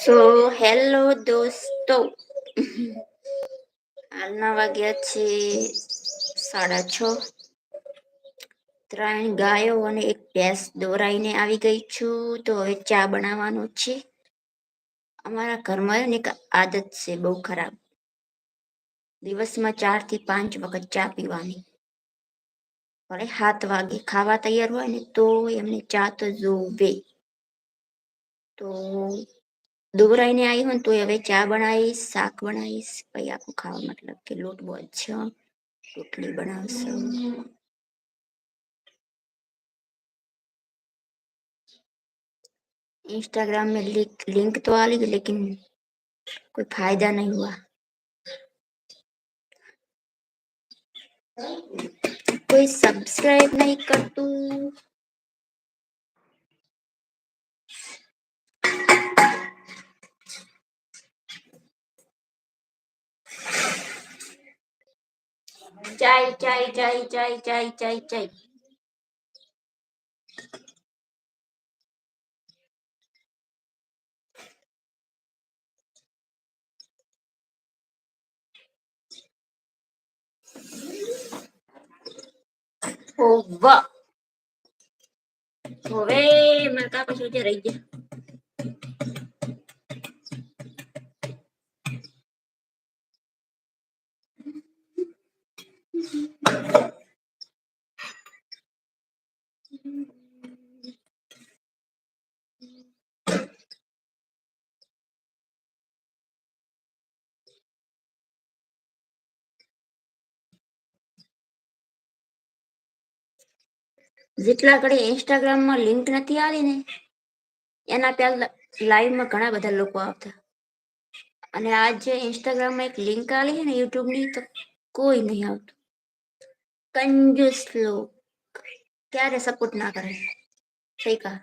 So hello દોસ્તો, હાલના વાગ્યા છે 6:30. 3 ગાયો અને એક ભેંસ દોરાઈને આવી ગઈ છું. તો હવે ચા બનાવવાનો છે. અમારા ઘરમાં એક આદત છે બહુ ખરાબ. દિવસમાં 4 થી 5 વખત ચા પીવાની. ભલે 7 વાગે ખાવા તૈયાર હોય ને તો એમને ચા તો જોવે. તો દોરાઈને આવી હોય ને તો હવે ચા બનાવીશ, શાક બનાવીશ, પછી આખું ખાવા મતલબ કે લોટ બોલ છે, રોટલી બનાવશું. इंस्टाग्राम में लिंक तो आ गई लेकिन कोई फायदा नहीं हुआ. कोई सब्सक्राइब नहीं करતું. ચાય ચાય ચાય ચાય ચાય ચાય ચાય. ઓ વાહ, હવે મારા કાકા શું રહી ગયા. જેટલા ઘડી ઇન્સ્ટાગ્રામમાં લિંક નથી આવી ને એના પહેલા લાઈવમાં ઘણા બધા લોકો આવતા, અને આજ જે ઇન્સ્ટાગ્રામમાં એક લિંક આવી છે ને યુટ્યુબની, તો કોઈ નહીં આવતું. કંજૂસ લોક ક્યારે સપોર્ટ ના કરે. સહી કહા.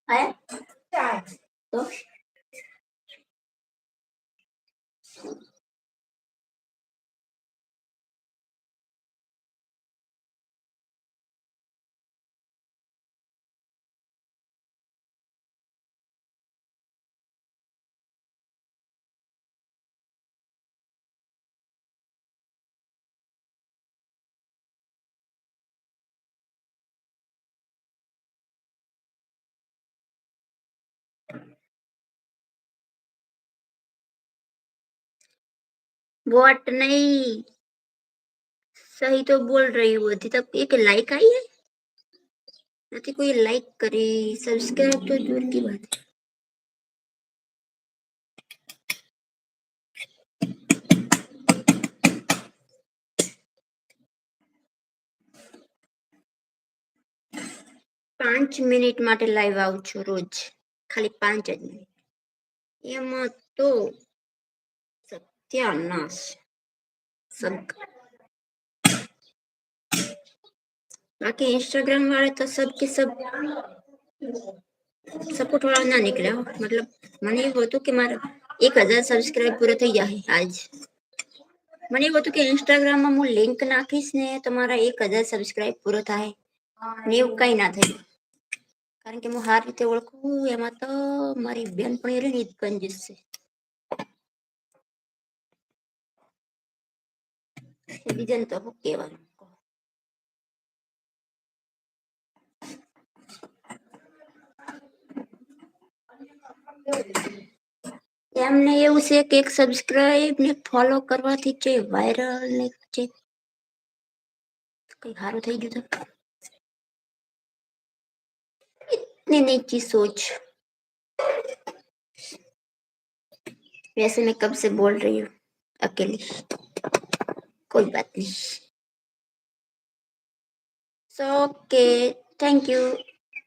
આયા તો वोट नहीं, सही तो बोल रही हूँ. अभी तक एक लाइक आई है, नहीं कोई लाइक करे. सब्सक्राइब तो दूर की बात है. પાંચ મિનિટ માટે લાઈવ આવું છું રોજ, ખાલી 5 જ મિનિટ. એમાં તો સત્યાનાશ. बाकी इंस्टाग्राम वाले तो सब के सब सपोर्ट वाला ना निकले. मतलब મને એવું હતું કે મારા 1000 સબસ્ક્રાઇબ પૂરા થઈ જાય આજ. મને એવું હતું કે ઇન્સ્ટાગ્રામમાં હું લિંક નાખીશ ને તો મારા 1000 સબસ્ક્રાઇબ પૂરો થાય ને એવું કઈ ના થયું. કારણ કે હું સારી રીતે ઓળખું. એમાં તો મારી બેનપણી રહી ને ઈ જ કંજૂસ છે. બીજાને તો શું કહેવાનું. એમને એવું છે કે એક સબસ્ક્રાઇબ ને ફોલો કરવાથી જે વાયરલ ને જે કઈ સારું થઈ ગયું તો इतनी नीची सोच. वैसे मैं कब से बोल रही हूँ अकेली, कोई बात नहीं. So okay, thank you.